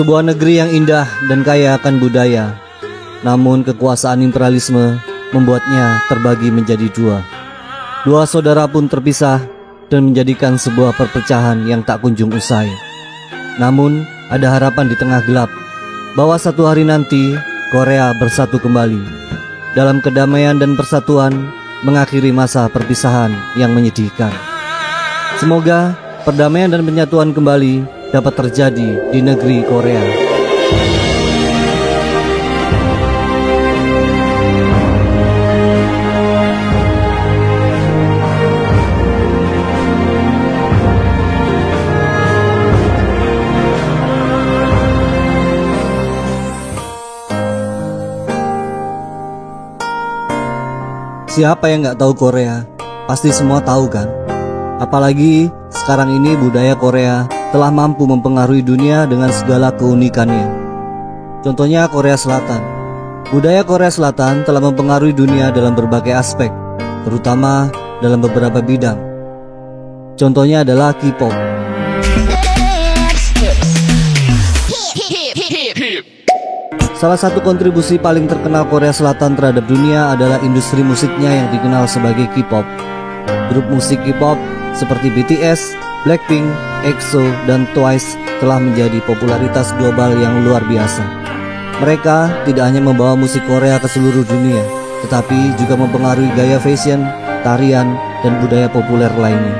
Sebuah negeri yang indah dan kaya akan budaya, namun kekuasaan imperialisme membuatnya terbagi menjadi dua. Dua saudara pun terpisah dan menjadikan sebuah perpecahan yang tak kunjung usai. Namun ada harapan di tengah gelap, bahwa satu hari nanti Korea bersatu kembali dalam kedamaian dan persatuan, mengakhiri masa perpisahan yang menyedihkan. Semoga perdamaian dan penyatuan kembali dapat terjadi di negeri Korea. Siapa yang nggak tahu Korea? Pasti semua tahu kan? Apalagi sekarang ini budaya Korea telah mampu mempengaruhi dunia dengan segala keunikannya. Contohnya Korea Selatan. Budaya Korea Selatan telah mempengaruhi dunia dalam berbagai aspek, terutama dalam beberapa bidang. Contohnya adalah K-pop. Salah satu kontribusi paling terkenal Korea Selatan terhadap dunia adalah industri musiknya yang dikenal sebagai K-pop. Grup musik K-pop seperti BTS, Blackpink, EXO, dan Twice telah menjadi popularitas global yang luar biasa. Mereka tidak hanya membawa musik Korea ke seluruh dunia, tetapi juga mempengaruhi gaya fashion, tarian, dan budaya populer lainnya.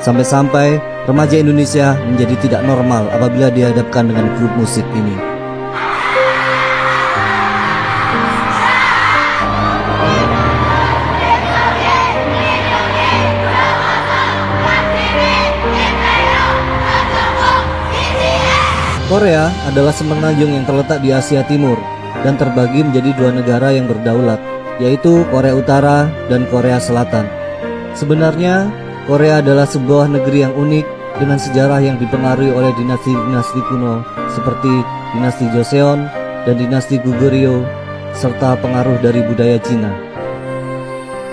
Sampai-sampai remaja Indonesia menjadi tidak normal apabila dihadapkan dengan grup musik ini. Korea adalah semenanjung yang terletak di Asia Timur dan terbagi menjadi dua negara yang berdaulat, yaitu Korea Utara dan Korea Selatan. Sebenarnya, Korea adalah sebuah negeri yang unik dengan sejarah yang dipengaruhi oleh dinasti-dinasti kuno seperti dinasti Joseon dan dinasti Goguryeo, serta pengaruh dari budaya Cina.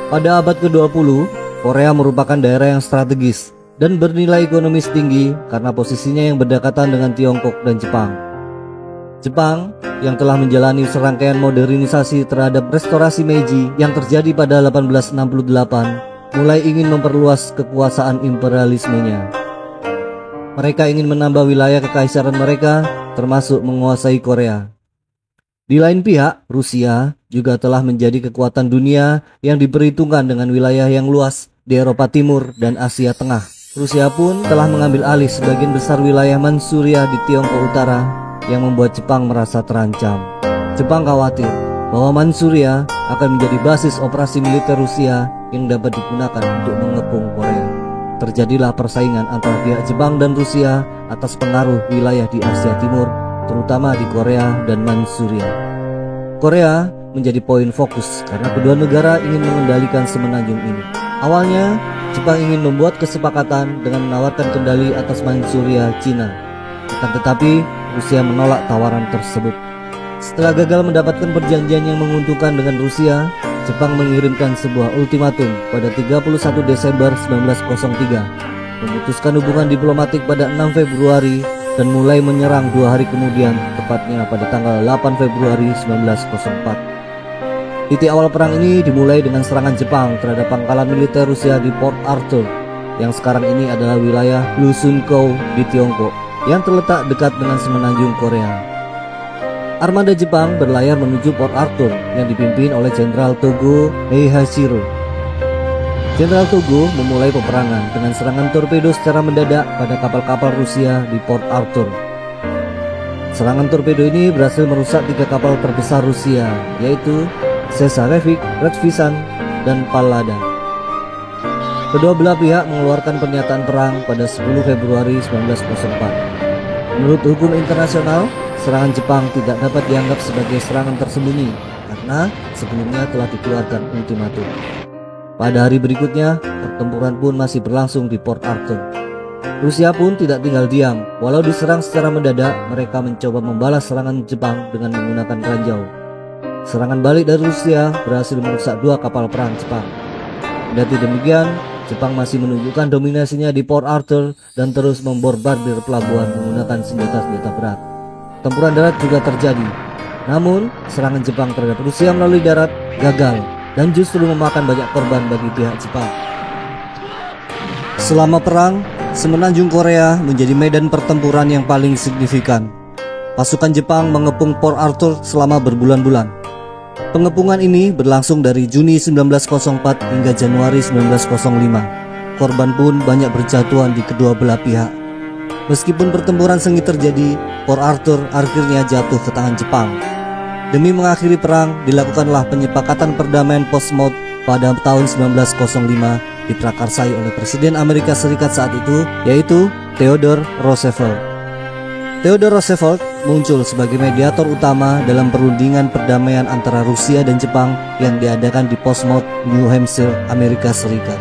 Pada abad ke-20, Korea merupakan daerah yang strategis dan bernilai ekonomis tinggi karena posisinya yang berdekatan dengan Tiongkok dan Jepang. Jepang yang telah menjalani serangkaian modernisasi terhadap restorasi Meiji yang terjadi pada 1868 mulai ingin memperluas kekuasaan imperialismenya. Mereka ingin menambah wilayah kekaisaran mereka, termasuk menguasai Korea. Di lain pihak, Rusia juga telah menjadi kekuatan dunia yang diperhitungkan dengan wilayah yang luas di Eropa Timur dan Asia Tengah. Rusia pun telah mengambil alih sebagian besar wilayah Manchuria di Tiongkok Utara yang membuat Jepang merasa terancam. Jepang khawatir bahwa Manchuria akan menjadi basis operasi militer Rusia yang dapat digunakan untuk mengepung Korea. Terjadilah persaingan antara pihak Jepang dan Rusia atas pengaruh wilayah di Asia Timur, terutama di Korea dan Manchuria. Korea menjadi poin fokus karena kedua negara ingin mengendalikan semenanjung ini. Awalnya, Jepang ingin membuat kesepakatan dengan menawarkan kendali atas Manchuria, Cina. Akan tetapi, Rusia menolak tawaran tersebut. Setelah gagal mendapatkan perjanjian yang menguntungkan dengan Rusia, Jepang mengirimkan sebuah ultimatum pada 31 Desember 1903, memutuskan hubungan diplomatik pada 6 Februari dan mulai menyerang 2 hari kemudian, tepatnya pada tanggal 8 Februari 1904. Titik awal perang ini dimulai dengan serangan Jepang terhadap pangkalan militer Rusia di Port Arthur, yang sekarang ini adalah wilayah Lusunkou di Tiongkok, yang terletak dekat dengan semenanjung Korea. Armada Jepang berlayar menuju Port Arthur yang dipimpin oleh Jenderal Togo Heihachiro. Jenderal Togo memulai peperangan dengan serangan torpedo secara mendadak pada kapal-kapal Rusia di Port Arthur. Serangan torpedo ini berhasil merusak 3 kapal terbesar Rusia, yaitu Cesarevich, Redvisan, dan Pallada. Kedua belah pihak mengeluarkan pernyataan perang pada 10 Februari 1904. Menurut hukum internasional, serangan Jepang tidak dapat dianggap sebagai serangan tersembunyi karena sebelumnya telah dikeluarkan ultimatum. Pada hari berikutnya, pertempuran pun masih berlangsung di Port Arthur. Rusia pun tidak tinggal diam. Walau diserang secara mendadak, mereka mencoba membalas serangan Jepang dengan menggunakan ranjau. Serangan balik dari Rusia berhasil merusak 2 kapal perang Jepang. Kendati demikian, Jepang masih menunjukkan dominasinya di Port Arthur dan terus membombardir pelabuhan menggunakan senjata-senjata berat. pertempuran darat juga terjadi. Namun, serangan Jepang terhadap Rusia melalui darat gagal dan justru memakan banyak korban bagi pihak Jepang. Selama perang, semenanjung Korea menjadi medan pertempuran yang paling signifikan. Pasukan Jepang mengepung Port Arthur selama berbulan-bulan. Pengepungan ini berlangsung dari Juni 1904 hingga Januari 1905. Korban pun banyak berjatuhan di kedua belah pihak. Meskipun pertempuran sengit terjadi, Port Arthur akhirnya jatuh ke tangan Jepang. Demi mengakhiri perang, dilakukanlah penyepakatan perdamaian Portsmouth pada tahun 1905, diprakarsai oleh Presiden Amerika Serikat saat itu, yaitu Theodore Roosevelt. Theodore Roosevelt muncul sebagai mediator utama dalam perundingan perdamaian antara Rusia dan Jepang yang diadakan di Portsmouth, New Hampshire, Amerika Serikat.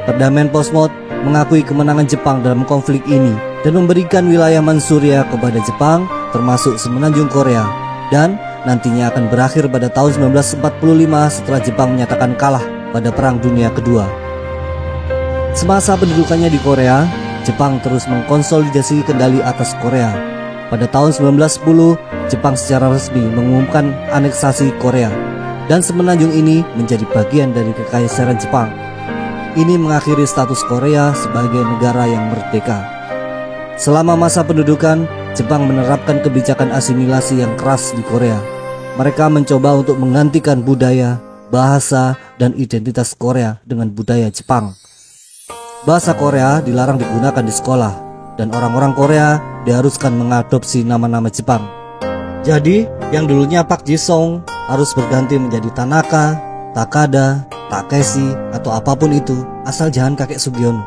Perdamaian Portsmouth mengakui kemenangan Jepang dalam konflik ini dan memberikan wilayah Manchuria kepada Jepang, termasuk semenanjung Korea, dan nantinya akan berakhir pada tahun 1945 setelah Jepang menyatakan kalah pada Perang Dunia Kedua. Semasa pendudukannya di Korea, Jepang terus mengkonsolidasi kendali atas Korea. Pada tahun 1910, Jepang secara resmi mengumumkan aneksasi Korea, dan semenanjung ini menjadi bagian dari Kekaisaran Jepang. Ini mengakhiri status Korea sebagai negara yang merdeka. Selama masa pendudukan, Jepang menerapkan kebijakan asimilasi yang keras di Korea. Mereka mencoba untuk menggantikan budaya, bahasa, dan identitas Korea dengan budaya Jepang. Bahasa Korea dilarang digunakan di sekolah, dan orang-orang Korea diharuskan mengadopsi nama-nama Jepang. Jadi, yang dulunya Park Ji-sung harus berganti menjadi Tanaka, Takada, Takeshi, atau apapun itu, asal jangan kakek Sugiono.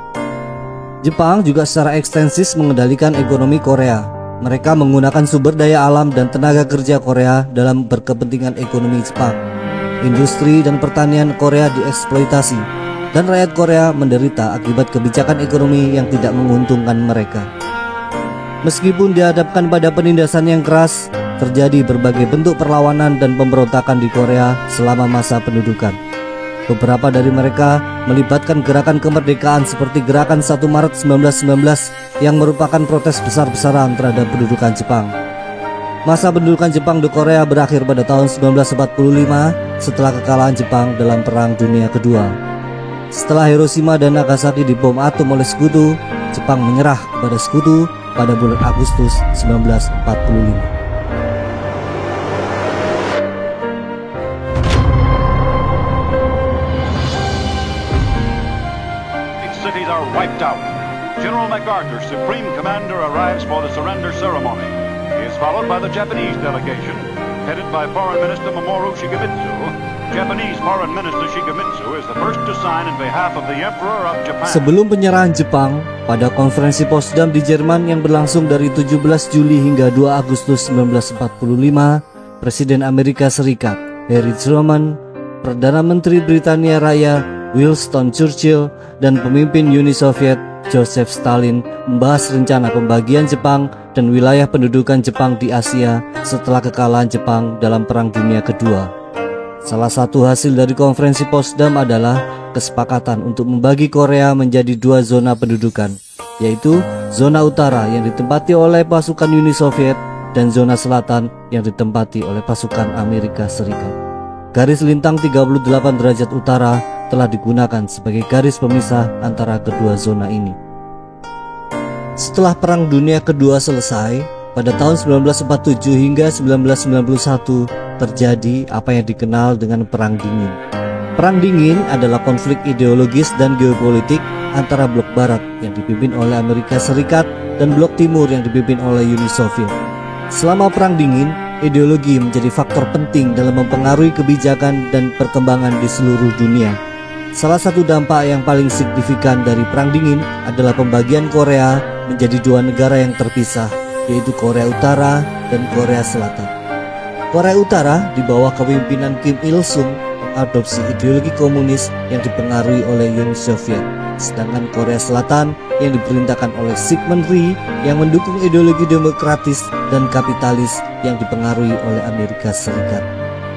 Jepang juga secara ekstensif mengendalikan ekonomi Korea. Mereka menggunakan sumber daya alam dan tenaga kerja Korea dalam berkepentingan ekonomi Jepang. Industri dan pertanian Korea dieksploitasi, dan rakyat Korea menderita akibat kebijakan ekonomi yang tidak menguntungkan mereka. Meskipun dihadapkan pada penindasan yang keras, terjadi berbagai bentuk perlawanan dan pemberontakan di Korea selama masa pendudukan. Beberapa dari mereka melibatkan gerakan kemerdekaan seperti gerakan 1 Maret 1919 yang merupakan protes besar-besaran terhadap pendudukan Jepang. Masa pendudukan Jepang di Korea berakhir pada tahun 1945 setelah kekalahan Jepang dalam Perang Dunia Kedua. Setelah Hiroshima dan Nagasaki dibom atom oleh Sekutu, Jepang menyerah kepada Sekutu pada bulan Agustus 1945. Cities are wiped out. General MacArthur, Supreme Commander, arrives for the surrender ceremony. He is followed by the Japanese delegation, headed by Foreign Minister Mamoru Shigemitsu. Japanese Foreign Minister Shigemitsu is the first to sign in behalf of the Emperor of Japan. Sebelum penyerahan Jepang, pada konferensi Potsdam di Jerman yang berlangsung dari 17 Juli hingga 2 Agustus 1945, Presiden Amerika Serikat Harry Truman, Perdana Menteri Britania Raya Winston Churchill, dan pemimpin Uni Soviet Joseph Stalin membahas rencana pembagian Jepang dan wilayah pendudukan Jepang di Asia setelah kekalahan Jepang dalam Perang Dunia Kedua. Salah satu hasil dari konferensi Potsdam adalah kesepakatan untuk membagi Korea menjadi 2 zona pendudukan, yaitu zona utara yang ditempati oleh pasukan Uni Soviet dan zona selatan yang ditempati oleh pasukan Amerika Serikat. Garis lintang 38 derajat utara telah digunakan sebagai garis pemisah antara kedua zona ini. Setelah Perang Dunia Kedua selesai, pada tahun 1947 hingga 1991 terjadi apa yang dikenal dengan Perang Dingin. Perang Dingin adalah konflik ideologis dan geopolitik antara blok barat yang dipimpin oleh Amerika Serikat dan blok timur yang dipimpin oleh Uni Soviet. Selama Perang Dingin, ideologi menjadi faktor penting dalam mempengaruhi kebijakan dan perkembangan di seluruh dunia. Salah satu dampak yang paling signifikan dari Perang Dingin adalah pembagian Korea menjadi 2 negara yang terpisah, yaitu Korea Utara dan Korea Selatan. Korea Utara di bawah kepemimpinan Kim Il-sung mengadopsi ideologi komunis yang dipengaruhi oleh Uni Soviet, sedangkan Korea Selatan yang diperintahkan oleh Syngman Rhee yang mendukung ideologi demokratis dan kapitalis yang dipengaruhi oleh Amerika Serikat.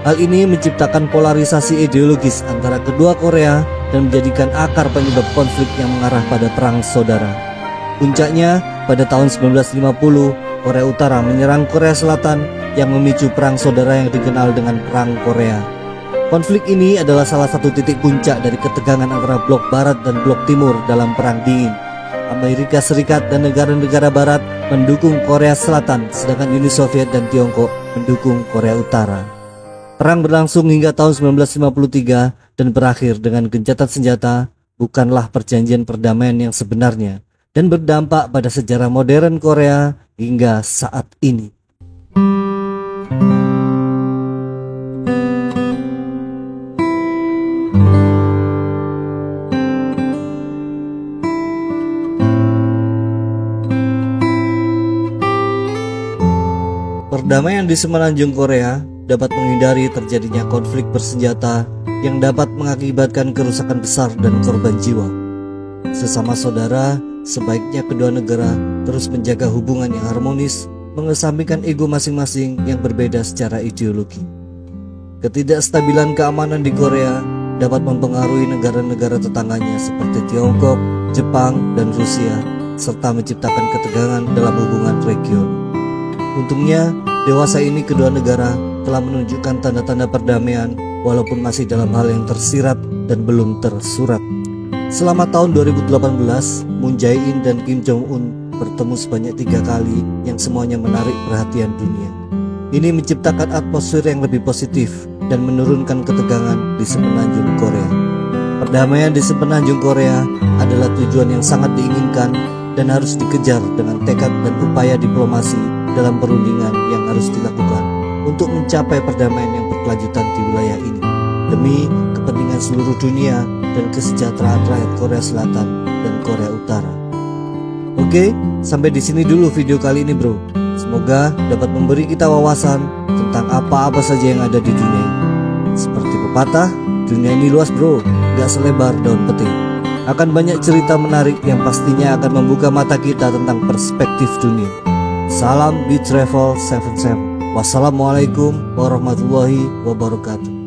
Hal ini menciptakan polarisasi ideologis antara kedua Korea dan menjadikan akar penyebab konflik yang mengarah pada perang saudara. Puncaknya, pada tahun 1950, Korea Utara menyerang Korea Selatan yang memicu perang saudara yang dikenal dengan Perang Korea. Konflik ini adalah salah satu titik puncak dari ketegangan antara blok barat dan blok timur dalam Perang Dingin. Amerika Serikat dan negara-negara barat mendukung Korea Selatan, sedangkan Uni Soviet dan Tiongkok mendukung Korea Utara. Perang berlangsung hingga tahun 1953 dan berakhir dengan gencatan senjata, bukanlah perjanjian perdamaian yang sebenarnya, dan berdampak pada sejarah modern Korea hingga saat ini. Perdamaian di semenanjung Korea dapat menghindari terjadinya konflik bersenjata yang dapat mengakibatkan kerusakan besar dan korban jiwa. Sesama saudara, sebaiknya kedua negara terus menjaga hubungan yang harmonis, mengesampingkan ego masing-masing yang berbeda secara ideologi. Ketidakstabilan keamanan di Korea dapat mempengaruhi negara-negara tetangganya seperti Tiongkok, Jepang, dan Rusia, serta menciptakan ketegangan dalam hubungan region. Untungnya, dewasa ini kedua negara telah menunjukkan tanda-tanda perdamaian walaupun masih dalam hal yang tersirat dan belum tersurat. Selama tahun 2018, Moon Jae-in dan Kim Jong-un bertemu sebanyak 3 kali yang semuanya menarik perhatian dunia. Ini menciptakan atmosfer yang lebih positif dan menurunkan ketegangan di semenanjung Korea. Perdamaian di semenanjung Korea adalah tujuan yang sangat diinginkan dan harus dikejar dengan tekad dan upaya diplomasi dalam perundingan yang harus dilakukan untuk mencapai perdamaian yang berkelanjutan di wilayah ini demi kepentingan seluruh dunia dan kesejahteraan rakyat Korea Selatan dan Korea Utara. Oke, sampai di sini dulu video kali ini bro. Semoga dapat memberi kita wawasan tentang apa-apa saja yang ada di dunia ini. Seperti pepatah, dunia ini luas bro, gak selebar daun petik. Akan banyak cerita menarik yang pastinya akan membuka mata kita tentang perspektif dunia. Salam Be Travel 77. Wassalamualaikum warahmatullahi wabarakatuh.